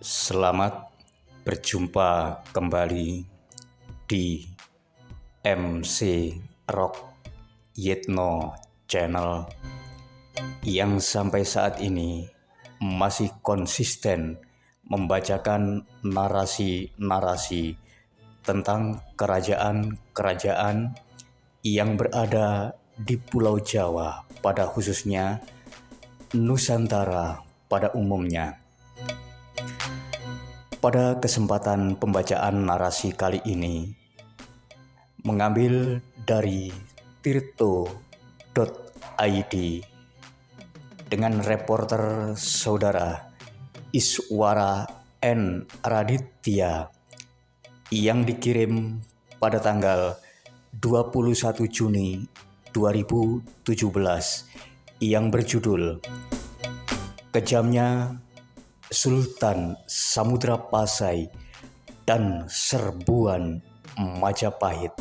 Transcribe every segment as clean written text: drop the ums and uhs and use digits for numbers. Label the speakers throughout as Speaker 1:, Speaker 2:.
Speaker 1: Selamat berjumpa kembali di MC Rock Yitno Channel yang sampai saat ini masih konsisten membacakan narasi-narasi tentang kerajaan-kerajaan yang berada di Pulau Jawa, pada khususnya Nusantara pada umumnya. Pada kesempatan pembacaan narasi kali ini, mengambil dari tirto.id dengan reporter saudara Iswara N. Raditya yang dikirim pada tanggal 21 Juni 2017 yang berjudul Kejamnya Sultan Samudra Pasai dan Serbuan Majapahit.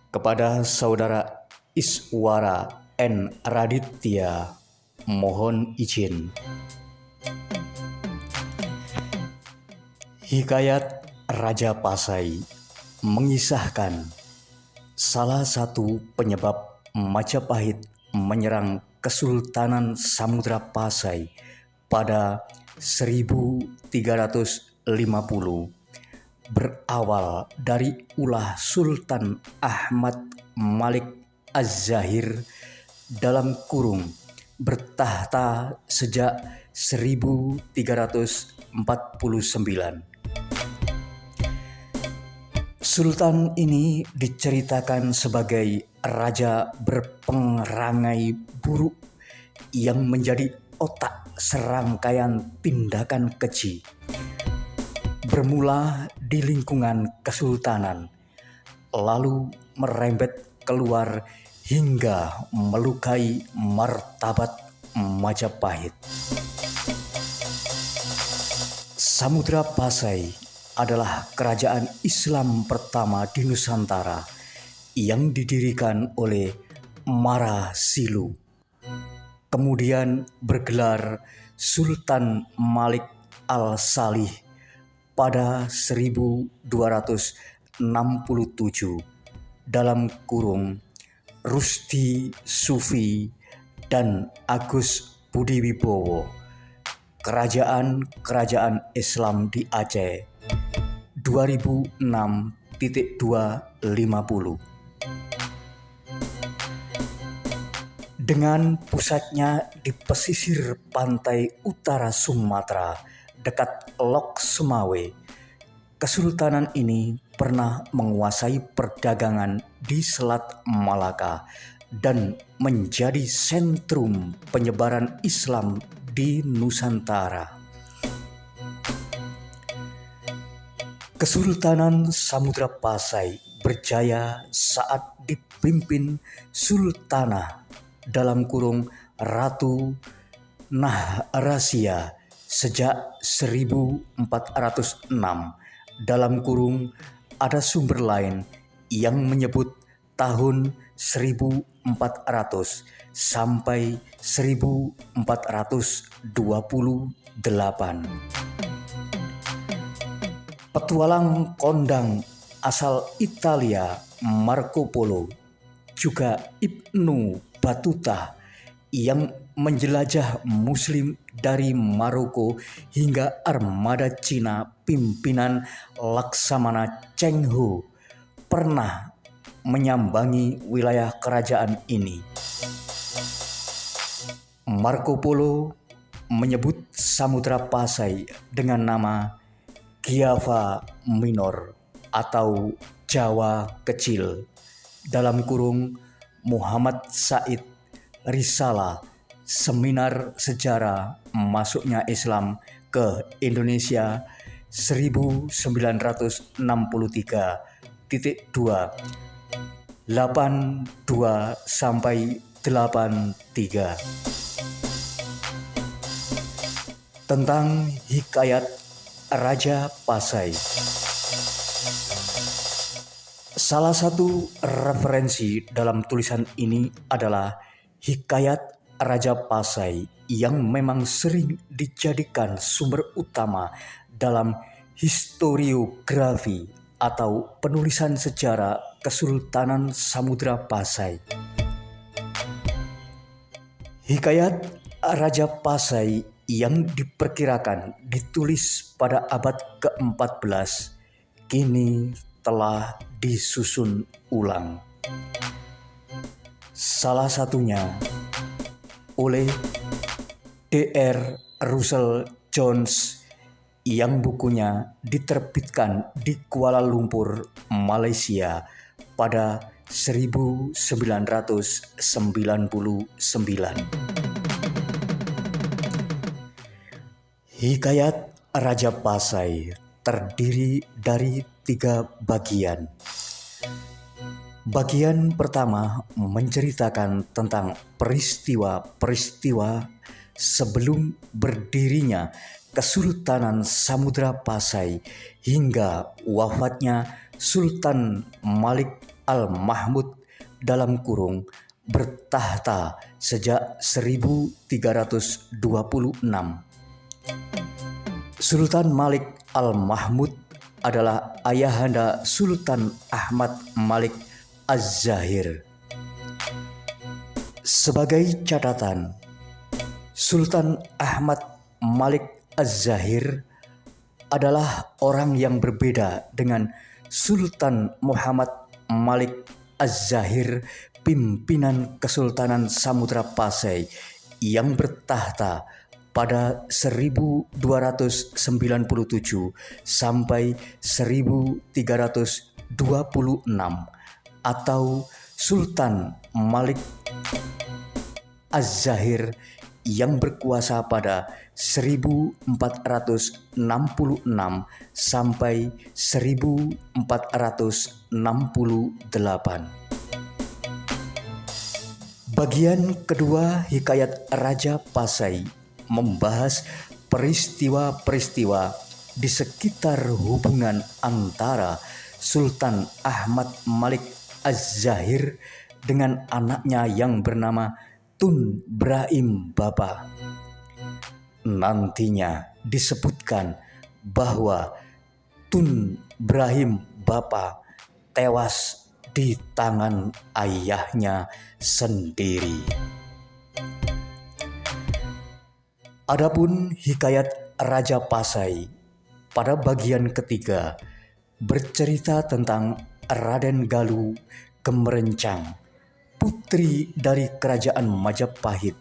Speaker 1: Kepada saudara Iswara N. Raditya, mohon izin. Hikayat Raja Pasai mengisahkan salah satu penyebab Majapahit menyerang Kesultanan Samudra Pasai pada 1350 berawal dari ulah Sultan Ahmad Malik Az-Zahir dalam kurung bertahta sejak 1349. Sultan ini diceritakan sebagai raja berperangai buruk yang menjadi otak serangkaian tindakan keji, bermula di lingkungan kesultanan, lalu merembet keluar hingga melukai martabat Majapahit. Samudra Pasai adalah kerajaan Islam pertama di Nusantara yang didirikan oleh Mara Silu, kemudian bergelar Sultan Malik Al-Salih pada 1267 dalam kurung Rusti Sufi dan Agus Budiwibowo, kerajaan-kerajaan Islam di Aceh 2006.250. Dengan pusatnya di pesisir pantai utara Sumatera dekat Lok Sumawe, kesultanan ini pernah menguasai perdagangan di Selat Malaka dan menjadi sentrum penyebaran Islam di Nusantara. Kesultanan Samudra Pasai berjaya saat dipimpin Sultanah dalam kurung Ratu Nahrasia sejak 1406. Dalam kurung ada sumber lain yang menyebut tahun 1400 sampai 1428. Petualang kondang asal Italia Marco Polo, juga Ibnu Battuta yang menjelajah Muslim dari Maroko hingga armada Cina pimpinan Laksamana Cheng Ho pernah menyambangi wilayah kerajaan ini. Marco Polo menyebut Samudra Pasai dengan nama Giava Minor atau Jawa Kecil, dalam kurung Muhammad Said Risalah, Seminar Sejarah Masuknya Islam ke Indonesia 1963.2 82 sampai 83. Tentang hikayat Raja Pasai. Salah satu referensi dalam tulisan ini adalah hikayat Raja Pasai yang memang sering dijadikan sumber utama dalam historiografi atau penulisan sejarah Kesultanan Samudra Pasai. Hikayat Raja Pasai yang diperkirakan ditulis pada abad ke-14 kini telah disusun ulang. Salah satunya oleh Dr. Russell Jones yang bukunya diterbitkan di Kuala Lumpur, Malaysia pada 1999. Hikayat Raja Pasai terdiri dari 3 bagian. Bagian pertama menceritakan tentang peristiwa-peristiwa sebelum berdirinya Kesultanan Samudra Pasai hingga wafatnya Sultan Malik Al-Mahmud bertahta sejak 1326. Sultan Malik Al-Mahmud adalah ayahanda Sultan Ahmad Malik Az-Zahir. Sebagai catatan, Sultan Ahmad Malik Az-Zahir adalah orang yang berbeda dengan Sultan Muhammad Malik Az-Zahir, pimpinan Kesultanan Samudra Pasai yang bertahta pada 1297 sampai 1326 atau Sultan Malik Az-Zahir yang berkuasa pada 1466 sampai 1468. Bagian kedua Hikayat Raja Pasai membahas peristiwa-peristiwa di sekitar hubungan antara Sultan Ahmad Malik Az-Zahir dengan anaknya yang bernama Tun Brahim Bapa. Nantinya disebutkan bahwa Tun Brahim Bapa tewas di tangan ayahnya sendiri. Adapun Hikayat Raja Pasai pada bagian ketiga bercerita tentang Raden Galuh Gemerencang, putri dari Kerajaan Majapahit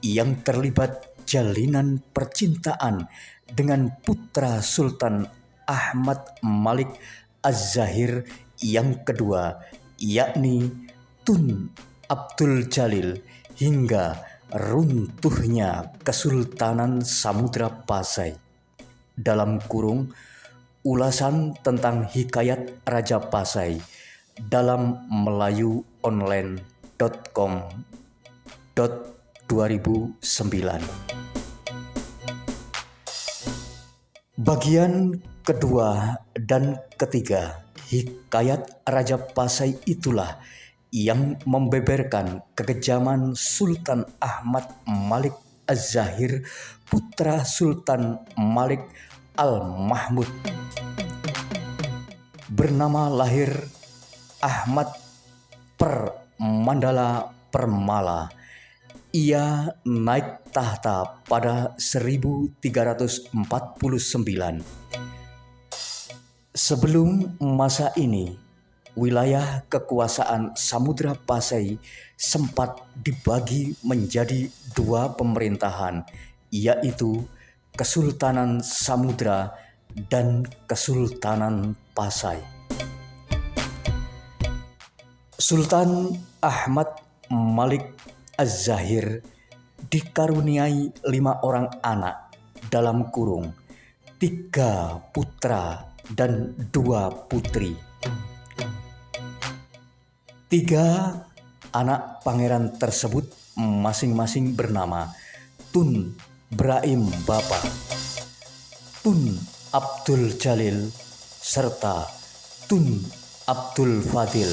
Speaker 1: yang terlibat jalinan percintaan dengan putra Sultan Ahmad Malik Az-Zahir yang kedua, yakni Tun Abdul Jalil, hingga runtuhnya Kesultanan Samudra Pasai. Dalam kurung ulasan tentang Hikayat Raja Pasai dalam melayuonline.com 2009. Bagian kedua dan ketiga Hikayat Raja Pasai itulah yang membeberkan kekejaman Sultan Ahmad Malik Az-Zahir, putra Sultan Malik Al-Mahmud. Bernama lahir Ahmad Mandala Permala. Ia naik tahta pada 1349. Sebelum masa ini, wilayah kekuasaan Samudra Pasai sempat dibagi menjadi 2 pemerintahan, yaitu Kesultanan Samudra dan Kesultanan Pasai. Sultan Ahmad Malik Az-Zahir dikaruniai 5 orang anak, dalam kurung 3 putra dan 2 putri. 3 anak pangeran tersebut masing-masing bernama Tun Brahim Bapa, Tun Abdul Jalil, serta Tun Abdul Fadil.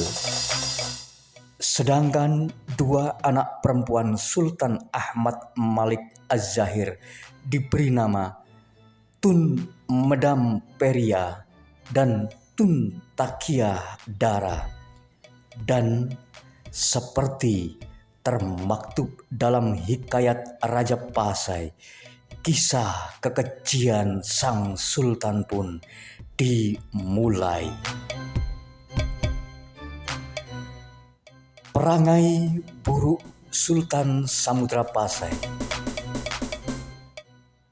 Speaker 1: Sedangkan dua anak perempuan Sultan Ahmad Malik Az-Zahir diberi nama Tun Medam Peria dan Tun Takia Dara. Dan seperti termaktub dalam hikayat Raja Pasai, kisah kekejian sang sultan pun dimulai. Perangai buruk Sultan Samudra Pasai.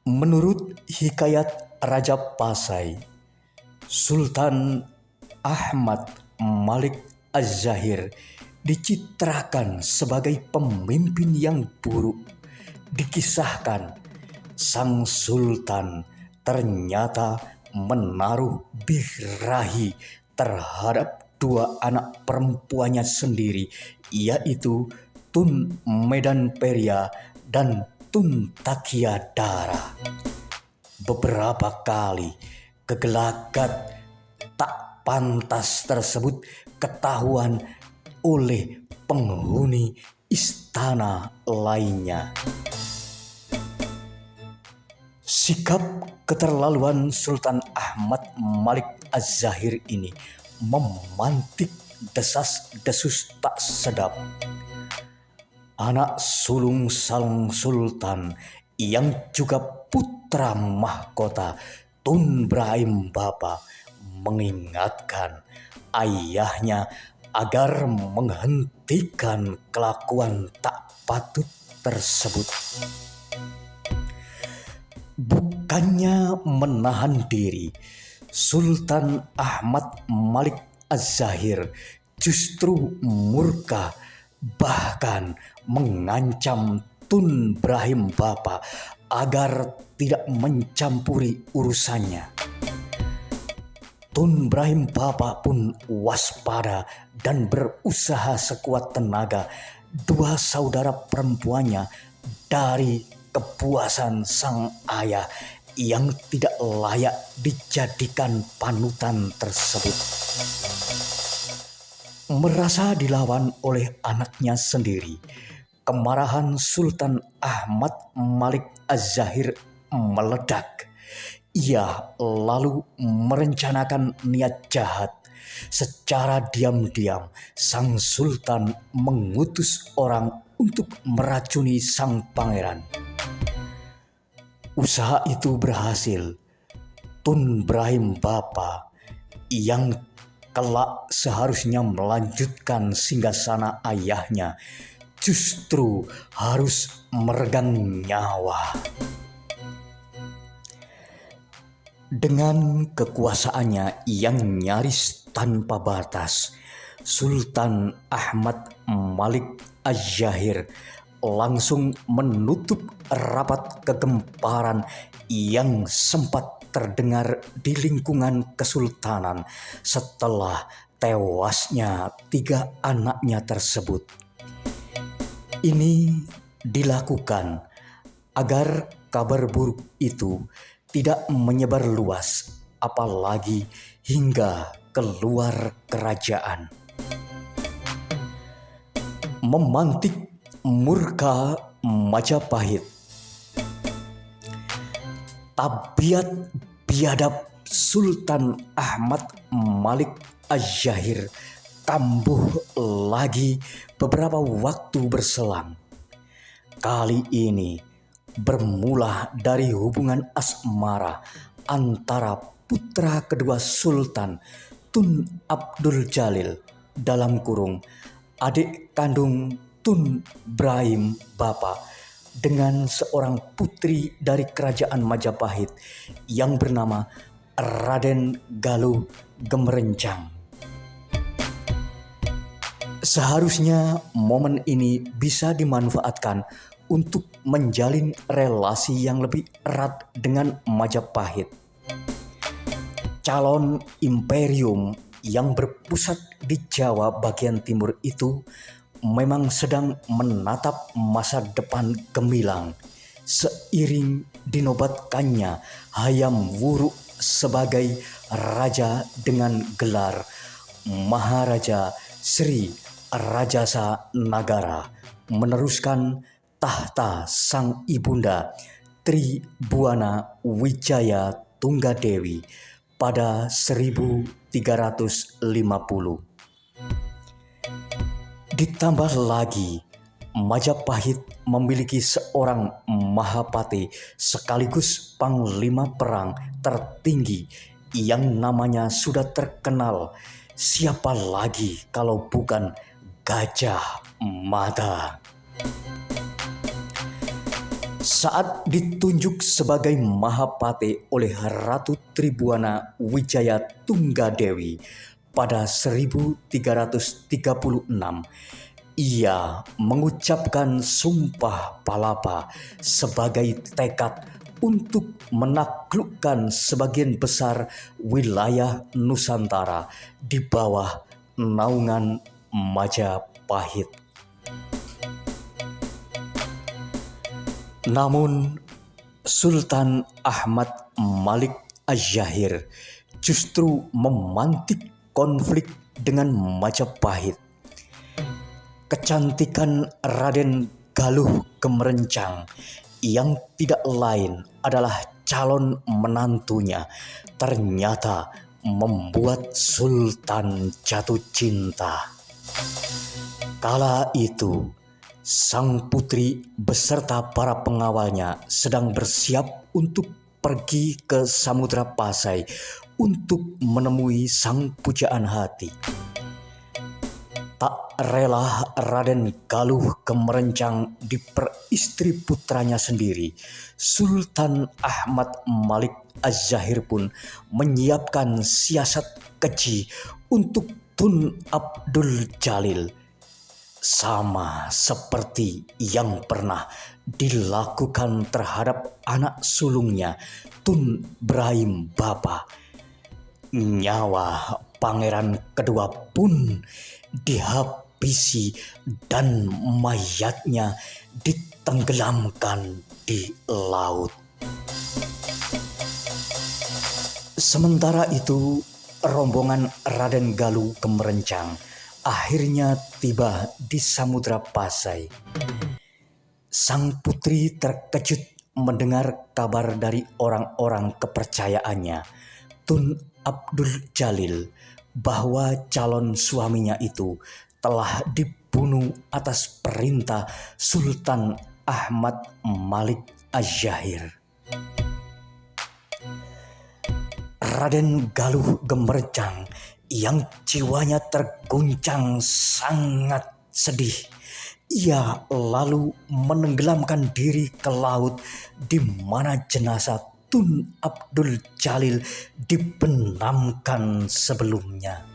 Speaker 1: Menurut hikayat Raja Pasai, Sultan Ahmad Malik Az-Zahir dicitrakan sebagai pemimpin yang buruk. Dikisahkan sang sultan ternyata menaruh birahi terhadap dua anak perempuannya sendiri, yaitu Tun Medan Peria dan Tun Takia Dara. Beberapa kali kegelagat tak pantas tersebut ketahuan oleh penghuni istana lainnya. Sikap keterlaluan Sultan Ahmad Malik Az-Zahir ini memantik desas-desus tak sedap. Anak sulung sang sultan yang juga putra mahkota Tun Brahim Bapa mengingatkan ayahnya agar menghentikan kelakuan tak patut tersebut. Bukannya menahan diri, Sultan Ahmad Malik Az-Zahir justru murka, bahkan mengancam Tun Brahim Bapa agar tidak mencampuri urusannya. Tun Brahim Bapa pun waspada dan berusaha sekuat tenaga dua saudara perempuannya dari kepuasan sang ayah yang tidak layak dijadikan panutan tersebut. Merasa dilawan oleh anaknya sendiri, kemarahan Sultan Ahmad Malik Az-Zahir meledak. Ia lalu merencanakan niat jahat. Secara diam-diam, sang sultan mengutus orang untuk meracuni sang pangeran. Usaha itu berhasil. Tun Brahim Bapa yang kelak seharusnya melanjutkan singgasana ayahnya justru harus meregang nyawa. Dengan kekuasaannya yang nyaris tanpa batas, Sultan Ahmad Malik Az-Zahir langsung menutup rapat kegemparan yang sempat terdengar di lingkungan kesultanan setelah tewasnya 3 anaknya tersebut. Ini dilakukan agar kabar buruk itu tidak menyebar luas, apalagi hingga keluar kerajaan. Memantik murka Majapahit. Tabiat biadab Sultan Ahmad Malik Az-Zahir kambuh lagi beberapa waktu berselang. Kali ini bermula dari hubungan asmara antara putra kedua sultan, Tun Abdul Jalil dalam kurung adik kandung Tun Brahim Bapa dengan seorang putri dari kerajaan Majapahit yang bernama Raden Galuh Gemerencang. Seharusnya momen ini bisa dimanfaatkan untuk menjalin relasi yang lebih erat dengan Majapahit. Calon imperium yang berpusat di Jawa bagian timur itu memang sedang menatap masa depan gemilang seiring dinobatkannya Hayam Wuruk sebagai raja dengan gelar Maharaja Sri Rajasa Nagara meneruskan tahta sang ibunda Tribhuwana Wijaya Tunggadewi pada 1350. Ditambah lagi, Majapahit memiliki seorang Mahapati sekaligus panglima perang tertinggi yang namanya sudah terkenal. Siapa lagi kalau bukan Gajah Mada. Saat ditunjuk sebagai Mahapati oleh Ratu Tribhuwana Wijaya Tunggadewi pada 1336, ia mengucapkan sumpah palapa sebagai tekad untuk menaklukkan sebagian besar wilayah Nusantara di bawah naungan Majapahit. Namun Sultan Ahmad Malik Az-Zahir justru memantik konflik dengan Majapahit. Kecantikan Raden Galuh Gemerencang yang tidak lain adalah calon menantunya ternyata membuat Sultan jatuh cinta. Kala itu sang putri beserta para pengawalnya sedang bersiap untuk pergi ke Samudra Pasai untuk menemui sang pujaan hati. Tak rela Raden Galuh Gemerencang diperistri putranya sendiri, Sultan Ahmad Malik Az-Zahir pun menyiapkan siasat keji untuk Tun Abdul Jalil, sama seperti yang pernah dilakukan terhadap anak sulungnya Tun Brahim Bapa. Nyawa pangeran kedua pun dihabisi dan mayatnya ditenggelamkan di laut. Sementara itu, rombongan Raden Galuh Gemerencang akhirnya tiba di Samudra Pasai. Sang putri terkejut mendengar kabar dari orang-orang kepercayaannya, Tun Abdul Jalil, bahwa calon suaminya itu telah dibunuh atas perintah Sultan Ahmad Malik Az-Zahir. Raden Galuh Gemerencang yang jiwanya terguncang sangat sedih. Ia lalu menenggelamkan diri ke laut di mana jenazah Tun Abdul Jalil dibenamkan sebelumnya.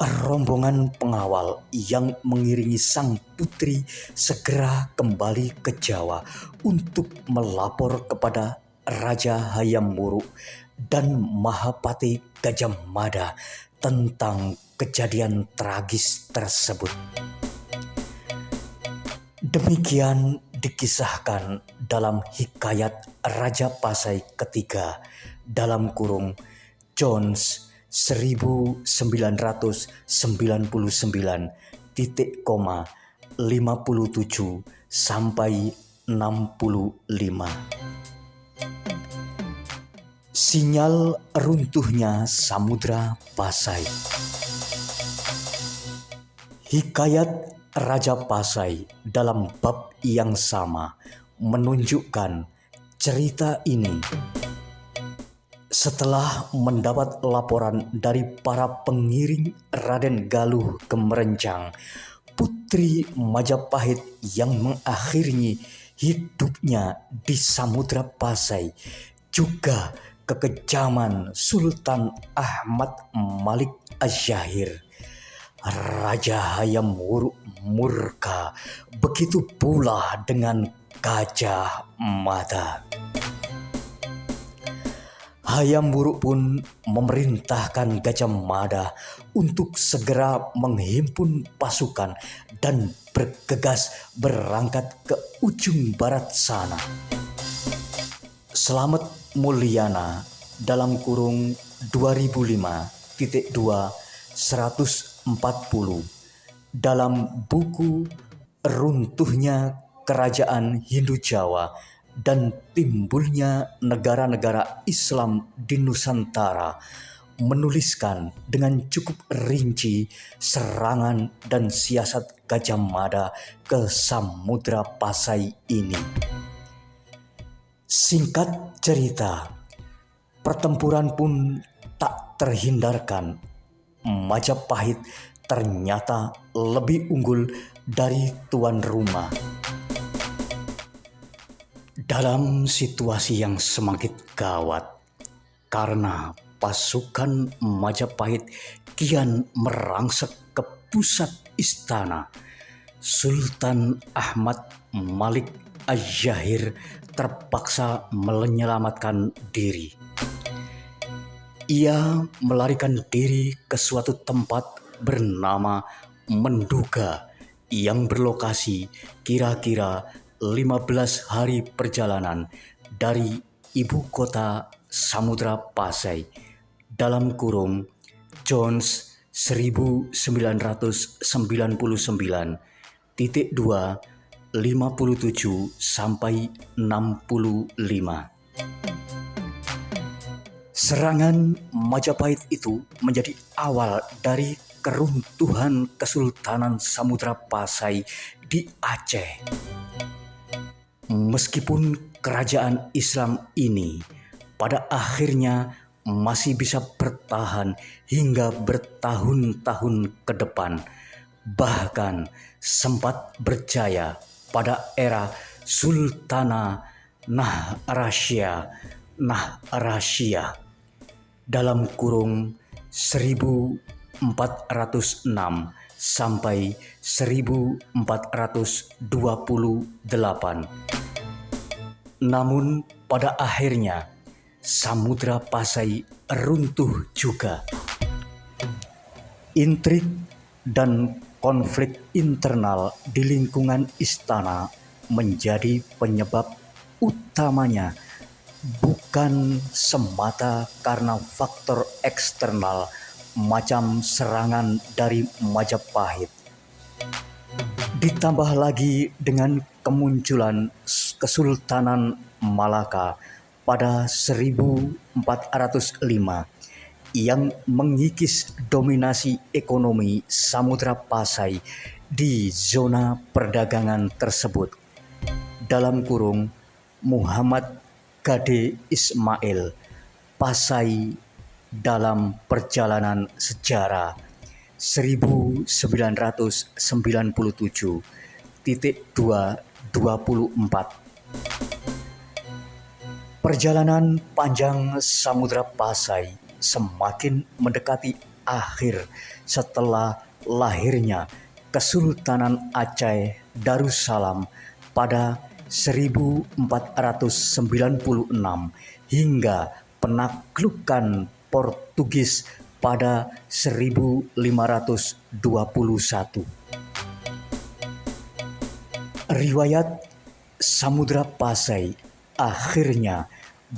Speaker 1: Rombongan pengawal yang mengiringi sang putri segera kembali ke Jawa untuk melapor kepada Raja Hayam Wuruk dan Mahapati Gajah Mada tentang kejadian tragis tersebut. Demikian dikisahkan dalam Hikayat Raja Pasai ketiga dalam kurung Jones 1999.57 sampai 65. Sinyal runtuhnya Samudra Pasai. Hikayat Raja Pasai dalam bab yang sama menunjukkan cerita ini. Setelah mendapat laporan dari para pengiring Raden Galuh Gemerencang, putri Majapahit yang mengakhiri hidupnya di Samudra Pasai, juga kekejaman Sultan Ahmad Malik Az-Zahir, Raja Hayam Wuruk murka, begitu pula dengan Gajah Mada. Hayam Wuruk pun memerintahkan Gajah Mada untuk segera menghimpun pasukan dan bergegas berangkat ke ujung barat sana. Slamet Mulyana dalam kurung 2005.2 140 dalam buku Runtuhnya Kerajaan Hindu Jawa dan Timbulnya Negara-negara Islam di Nusantara menuliskan dengan cukup rinci serangan dan siasat Gajah Mada ke Samudra Pasai ini. Singkat cerita, pertempuran pun tak terhindarkan. Majapahit ternyata lebih unggul dari tuan rumah. Dalam situasi yang semakin gawat, karena pasukan Majapahit kian merangsek ke pusat istana, Sultan Ahmad Malik Az-Zahir terpaksa menyelamatkan diri. Ia melarikan diri ke suatu tempat bernama Menduga yang berlokasi kira-kira 15 hari perjalanan dari ibu kota Samudra Pasai dalam kurung Jones 1999.2 57 sampai 65. Serangan Majapahit itu menjadi awal dari keruntuhan Kesultanan Samudra Pasai di Aceh. Meskipun kerajaan Islam ini pada akhirnya masih bisa bertahan hingga bertahun-tahun ke depan, bahkan sempat berjaya pada era Sultana Nahrasyah dalam kurung 1406 sampai 1428. Namun pada akhirnya Samudra Pasai runtuh juga. Intrik dan konflik internal di lingkungan istana menjadi penyebab utamanya, bukan semata karena faktor eksternal macam serangan dari Majapahit. Ditambah lagi dengan kemunculan Kesultanan Malaka pada 1405 yang mengikis dominasi ekonomi Samudra Pasai di zona perdagangan tersebut. Dalam kurung Muhammad Gade Ismail, Pasai dalam perjalanan sejarah 1997.224. Perjalanan panjang Samudra Pasai semakin mendekati akhir setelah lahirnya Kesultanan Aceh Darussalam pada 1496 hingga penaklukan Portugis pada 1521. Riwayat Samudra Pasai akhirnya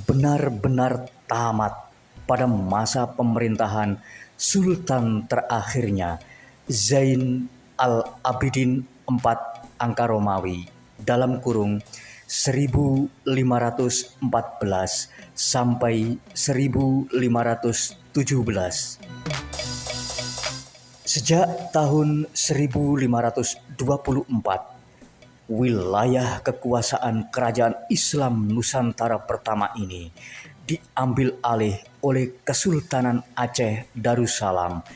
Speaker 1: benar-benar tamat pada masa pemerintahan Sultan terakhirnya Zain al-Abidin IV Angkaromawi dalam kurung 1514 sampai 1517. Sejak tahun 1524, wilayah kekuasaan kerajaan Islam Nusantara pertama ini diambil alih oleh Kesultanan Aceh Darussalam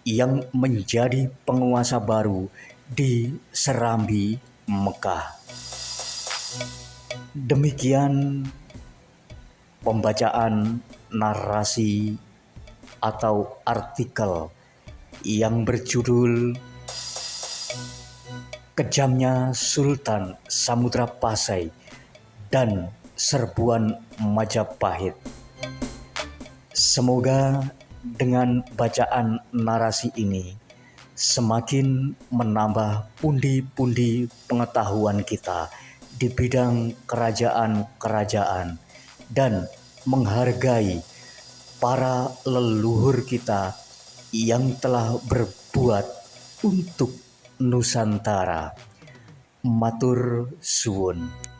Speaker 1: yang menjadi penguasa baru di Serambi, Mekah. Demikian pembacaan narasi atau artikel yang berjudul Kejamnya Sultan Samudra Pasai dan Serbuan Majapahit. Semoga dengan bacaan narasi ini semakin menambah pundi-pundi pengetahuan kita di bidang kerajaan-kerajaan dan menghargai para leluhur kita yang telah berbuat untuk Nusantara. Matur suwun.